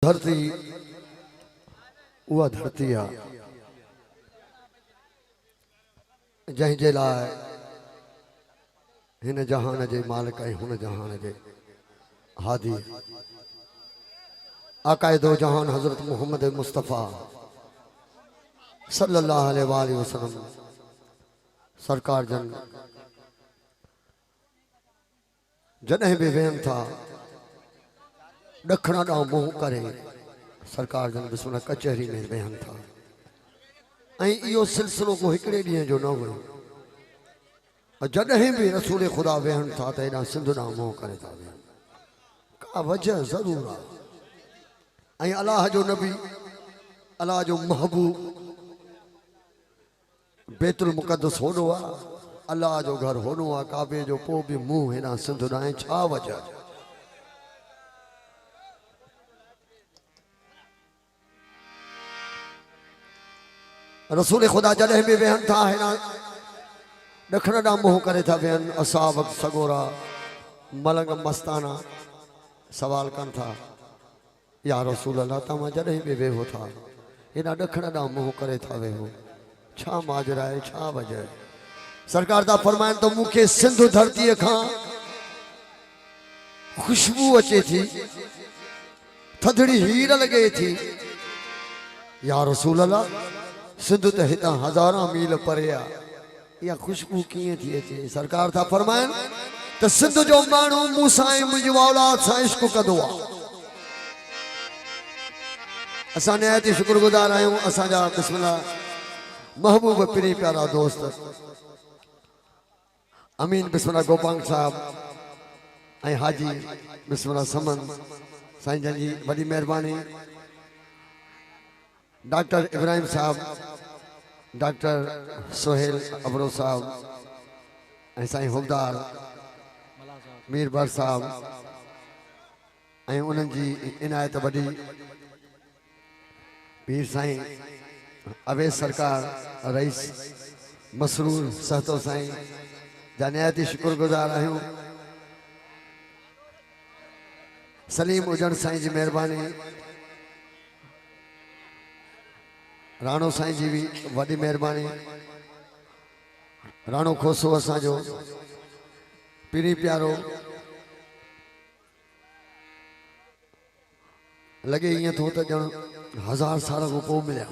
धरती उहा धरती आ जंहिं जे लाइ हिन जहान जे मालिक ऐं हुन जहान जे हादी आकायदो जहान हज़रत मोहम्मद मुस्तफ़ा सल्लल्लाहु अलैहि वसल्लम सरकार जन जॾहिं बि वेहनि था ॾखण ॾांहुं मुंहुं करे सरकार जन बिस्मिल्लाह कचहरी में वेहनि था ऐं इहो सिलसिलो को हिकिड़े ॾींहं जो न हुयो। जॾहिं बि रसूल ख़ुदा वेहनि था त हेॾां सिंध ॾांहुं मुंहुं करे था वेहनि, का वजह ज़रूरु आहे। ऐं अलाह जो नबी अलाह जो महबूब बैतुल मुक़द्दस होॾो आहे, अलाह जो घर होॾो आहे, काबे जो पोइ बि मुंहुं हेॾां सिंध ॾांहुं, छा वजह? रसूल ख़ुदा जॾहिं बि वेहनि था हिन ॾखण ॾांहुं मुंहुं करे था वेहनि। असाब सगोरा मलंग मस्ताना सवाल कनि था, या रसूल अल्लाह तव्हां जॾहिं बि वेहो था हिन ॾखण ॾांहुं मुंहुं करे था वेहो, छा माजरा आहे, छा वजह आहे? सरकार था फरमाइनि त मूंखे सिंध धरतीअ खां ख़ुशबू अचे थी, थधड़ी हीर लॻे थी। या रसूल अल्लाह सिंध त हितां हज़ारां मील परे आहे, इहा ख़ुशबू कीअं थी अचे? सरकार था फरमाइनि त सिंध जो माण्हू मूंसां ऐं मुंहिंजी औलाद सां इश्क कंदो आहे। असां निहायत शुक्रगुज़ार आहियूं असांजा बिस्मिल्लाह महबूब पिरी प्यारा दोस्त अमीन बिस्मिल्लाह गोपांग साहब ऐं हाजी बिस्मिल्लाह समन साईं जन जी वॾी महिरबानी, डॉक्टर इब्राहिम साहब, डॉक्टर सोहेल अबरो साहब ऐं साईं हुबदार मीरबर साहब ऐं उन्हनि जी इनायत वॾी पीर साईं अवैस सरकार रईस मसरूर सहतो साईं जा निहायती शुक्रगुज़ार आहियूं। सलीम उजण साईं जी महिरबानी, राणो साईं जी भी वॾी महिरबानी, राणो खोसो असांजो पीरी प्यारो, लॻे ईअं थो त ॼण 1000 साल खां पोइ मिलिया।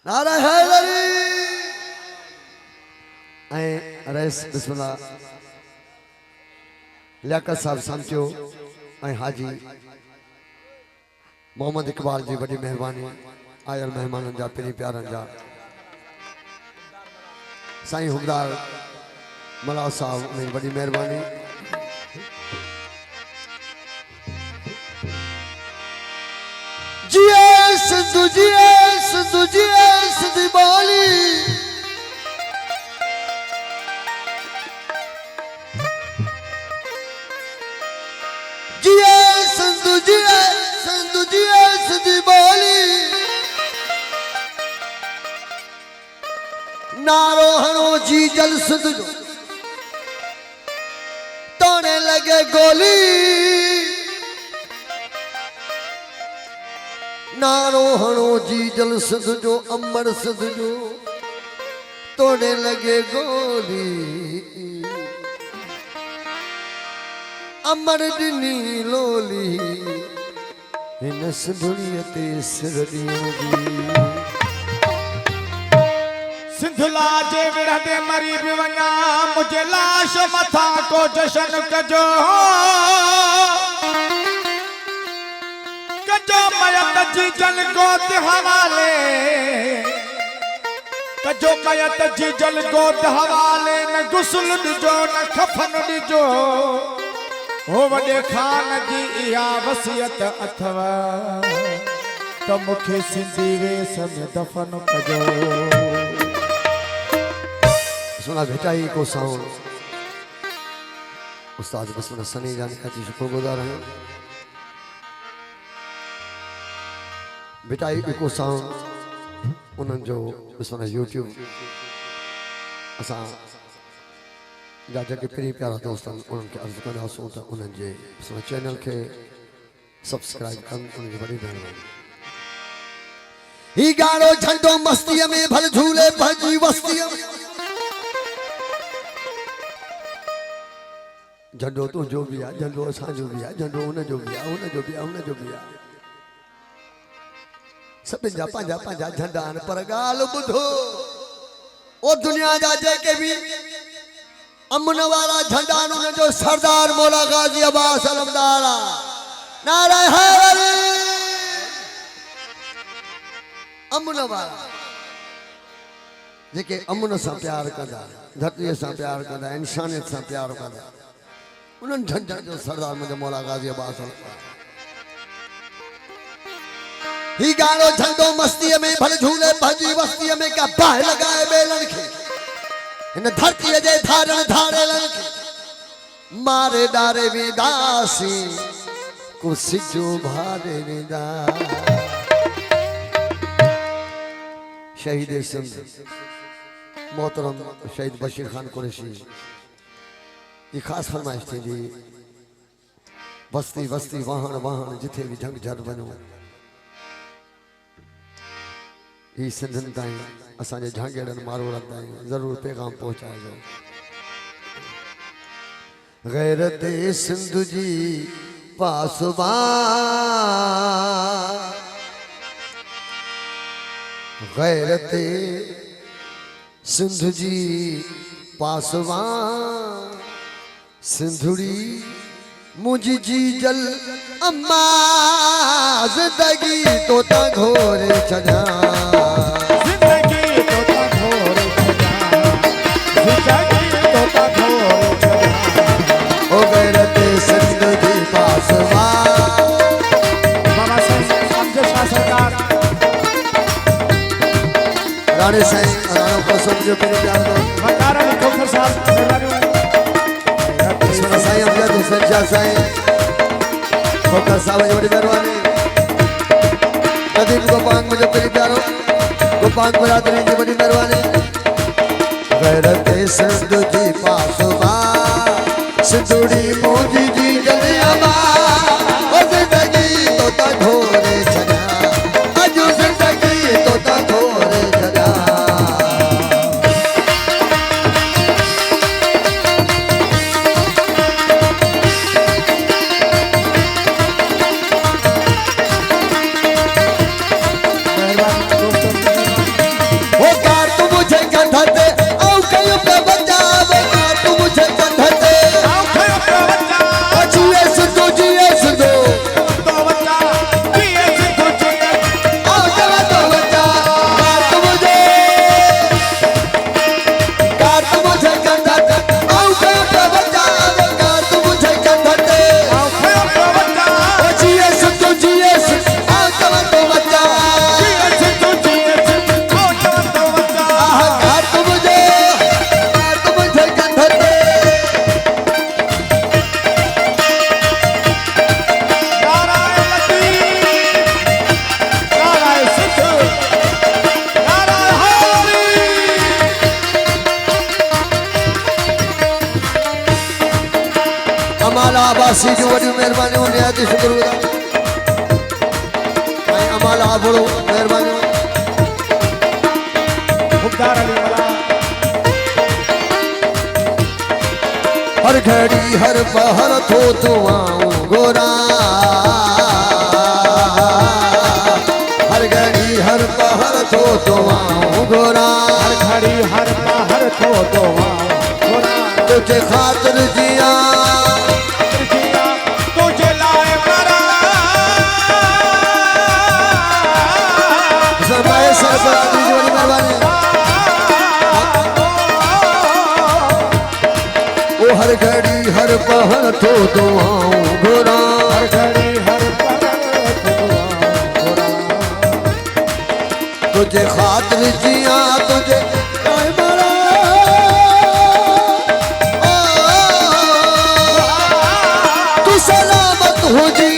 नारा हैदरी ऐं रईस बिस्मिल्लाह लियाकत साहब समचो ऐं हाजी मोहम्मद इकबाल जी वॾी महिरबानी, आयल मेहमाननि जा पिरी प्यारनि जा, साईं हुबदार मला साहब में वॾी महिरबानी। जिए सिंधु जिए सिंधु जिए सिंधी ॿोली, जिए सिंधु जिए सिंधु जिए सिंधी ॿोली, नारो हणो जी जल सिंध जो तोड़े लगे गोली, नारो हणो जी जल सिंध जो अमर सिंध जो तोड़े लगे गोली, अमर ॾिनी लोली हिन सिंधड़ीअ ते सिर ॾियण जी। सिंधुला जे विरह ते मरी बि वञा मुझे लाश मथा को जशन कजो, कजो मयत जी जल गोद हवाले, कजो मयत जी जल गोद हवाले, न गुस्ल ॾिजो न खफन ॾिजो, हो वॾे खान जी इहा वसियत अथव त मूंखे सिंधी वेस में दफ़न कजो। सुना भेटाई को साउंड उस्ताद बिस्मिल्लाह सनी जाने का शुक्रगुज़ार है। भेटाई को साउंड उन्हनि जो बिस्मिल्लाह यूट्यूब असां जा जेके पिरी प्यारा दोस्त आहिनि उन्हनि खे अर्ज़ु कंदासूं त उन्हनि जे बिस्मिल्लाह चैनल खे सब्सक्राइब कन उनकी बड़ी मेहरबानी। ही गाड़ो झंडो मस्ती में भल झूले भजी वस्ती में झंडो तो जो भी है झंडो असां जो भी है झंडो उन जो भी है उन जो भी है उन जो भी है सब जा पंजा पंजा झंडा आन पर गाल बुधो ओ दुनिया जा जेके भी अमन वाला झंडा उन जो सरदार मौला गाजी अब्बास अलमदार नारा हैदरी अमन वाला जेके अमन से प्यार कंदा धरती से प्यार कंदा इंसानियत से प्यार कंदा उन झंडा जो सरदार मुझे मौला गाजी अब्बास अलमदार ही गाड़ो झंडो मस्ती में भल झूले भजी वस्ती में का बाह लगाए बेलन के इन धरती जे धारण धारे लन के मारे डारे विदासी को सिजो भारे विदा शहीद सिंध मोहतरम शहीद बशीर खान कुरैशी ये खास फरमाइश थी जी बस्ती बस्ती वाहन वाहन जिथे भी जंग जर बनो ही सिंधन ताईं असांजे झांगेड़न मारोड़न ताईं जरूर पैगाम पहुंचाइजो। गैरत सिंध जी पासबा गैरत सिंध जी पासबा सिंधुड़ी मुझी जी जल अम्मा जिंदगी तो घोरे चढ़ा राणे साईं राणा प्रसन्न जो मेरे प्यार दो मकारा खोखर साहब मेहरबानी साईं अमजद हुसैन शाह साईं खोखर साहब जो बड़ी मेहरबानी नदीम गोपांग मुझे मेरे प्यारो गोपांग बरादरी जी बड़ी मेहरबानी गैरत सिंध जी पासबा सिंधुड़ी मोजी जी जलियाबा ओ जिंदगी तो ता घोरे छना अजू जिंदगी तो ता घोरे छना वो कार तू मुझे कंधते औ कयो पे बचा वो कार तू मुझे कंधते औ कयो पे बचा अचुए सुदो जिए सुदो तो बचा जिए सुदो जिए औ जवा तो बचा कार तू मुझे कंधते औ कयो पे बचा वो कार तू मुझे कंधते औ कयो पे बचा जिए सुदो जिए औ जवा तो बचा जिए सुदो जिए औ जवा तो बचा कार तू मुझे कंधते अमाला आबासी जो बड़ी मेहरबानी हो निहायत शुक्रगुजार मैं अमाला बड़ो मेहरबानी मुख्तार अली वाला हर घड़ी हर पहर थो दुआऊं गोरा हर घड़ी हर पहर थो दुआऊं गोरा हर घड़ी हर पहर थो दुआ गोरा तुझे खातिर जिया तुझे लाए मरा सरमाए सरबरादी जी बड़ी मेहरबानी ओ हर घड़ी हर पहर थो दुआऊं गोरा हर घड़ी हर पहर थो दुआ गोरा तुझे खातिर जिया तुझे लाए मरा तू सलामत हो जी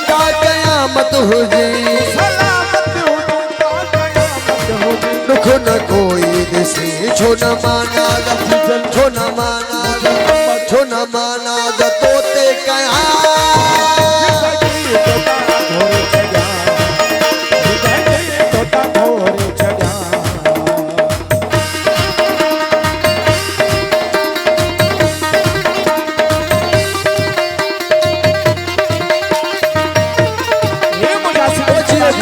का कयामत हो जी दुख न कोई दिसी छो न माना छो न माना छो न माना तो कया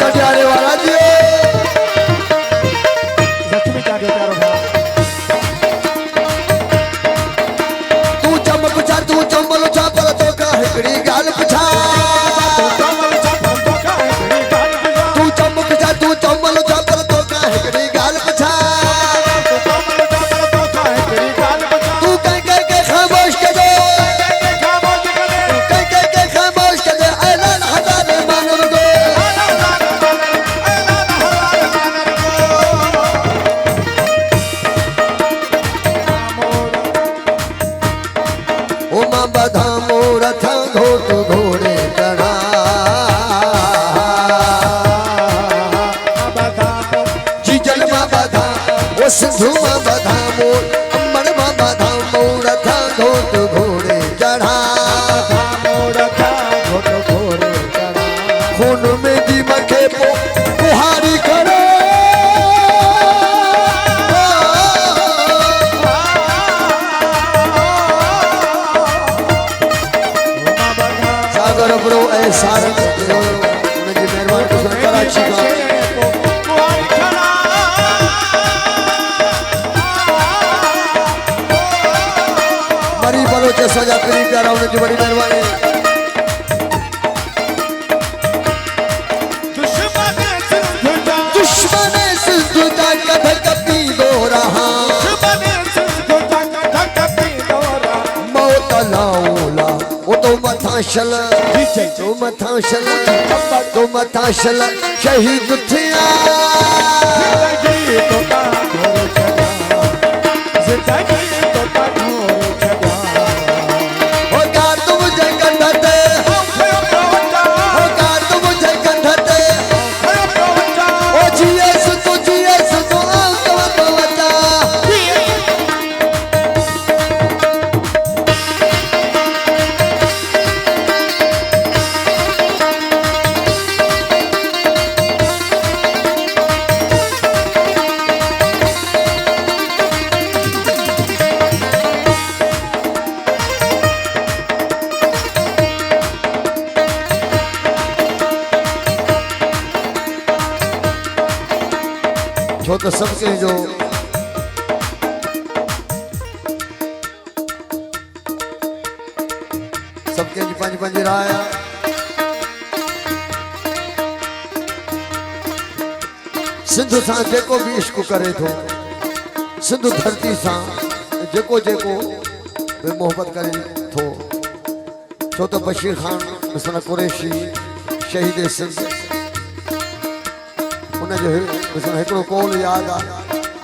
कटियारे वाला जी तू चमक चा तू चंबल चा पर तो का हिकड़ी गाल पिछा तू चमक चा तू चंबल चा पर तो का हिकड़ी गाल पिछा तू कह के खामोश कर दे कह के खामोश कर दे ऐलान हजारे मानव को उमा बधा मोर था घोट घोड़े चढ़ा जीजल माँ बधा वो सिंधु माँ बधा मोर अम्बर माँ बधा मोर था घोट घोड़े चढ़ा खून में दी मखे बुहारी करे सागर ब्रो ए सारंग उनकी मेहरबानी को सुन कराची का मरी बलोच सजा करी प्यारा उनकी बड़ी मेहरबानी दुश्मन सिंधु का कथक कपी दो रहा मौत लाऊला वो तो मथाशल शहीद थिया होगा तुम जगन्नते होगा तुम जगन्नते ओ जिए सुतो तो बता छो तो सबके जो सबके जी पंज पंज राया सिंधु सां जेको भी इश्क करे थो सिंधु धरती सां जेको मोहब्बत करे थो छो तो बशीर खान मिसल कुरैशी शहीद सिंध उनजो हिकिड़ो कौल यादि आहे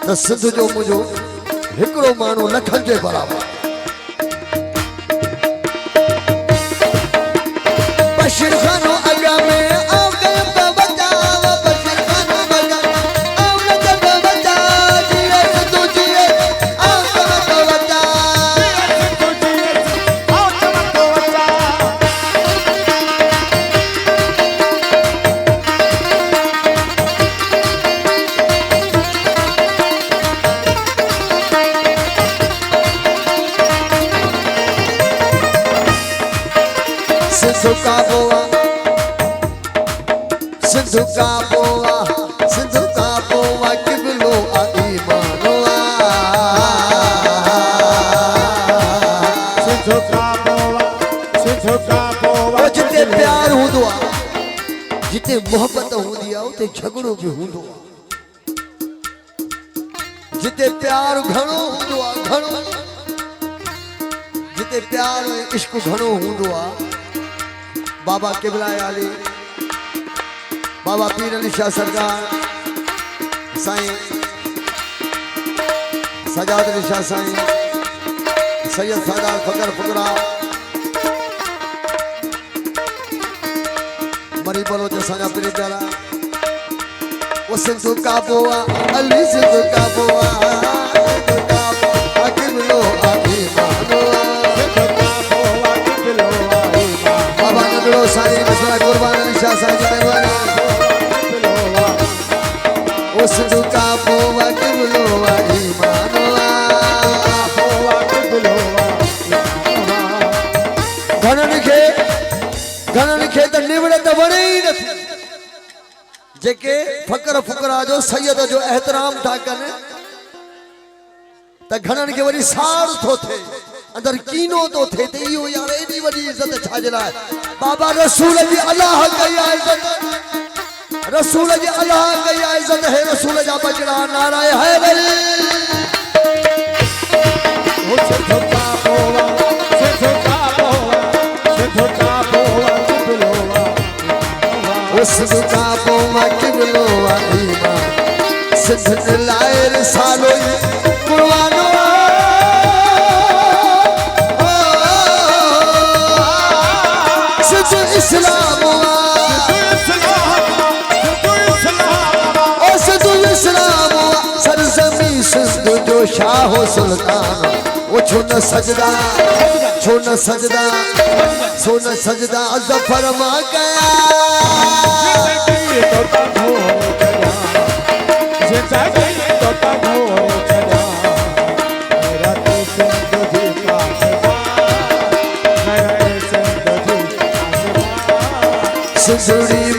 त सिंध जो मुंहिंजो हिकिड़ो माण्हू लखनि जे बराबरि बशीर खानो अॻियां में आऊं कयमि त बचाव बशीर खानो अॻियां आऊं न कयमि त बचा जीए सिंधु जीए आऊं कयमि त बचा सिंधु का बोआ किबलो ईमानोआ सिंधु का बोआ जिते प्यार हूंदो आहे जिते मोहब्बत हूंदी आहे उते झगड़ो बि हूंदो आहे जिते प्यार घणो हूंदो आहे घणो जिते प्यार ऐं इश्क घणो हूंदो आहे बाबा किबला आली बाबा पीर अली शाह सरकार साईं सजाद अली शाह साईं सैयद सादात फकर फुकरा मरी बलोच असांजा पीर प्यारा वो सिंधु का बोआ अली सिंधु का बोआ किबलो आखी मानो सिंधु का बोआ किबलो बोलो साईं बसरा कुर्बान अली शाह साईं जी मेहरबानी उस दुका पोवा किबलोवा ईमानवा घणनि खे त निवड़त वणे ई नथी जेके फ़क़र फुकरा जो सैयद जो एहतराम था कनि त घणनि खे वरी साड़ थो थिए अंदर कीनो तो थे ते इहो यार एडी वडी इज्जत छाजे लाइ बाबा रसूल जी अल्लाह कई आहे इज्जत रसूल जी अल्लाह कई आहे इज्जत है रसूल जा बचड़ा नाराए है वरी उस दुका पोवा किबलोवा ईमान सिंध लाए रिसालो कुर्बानो सिंध इस्लाम ओ सिंध इस्लाम सरजमी सिंध जो शाह सुल्तान वो छुन सजदा सुन सजदा ज़फर मां गया सिंधुड़ी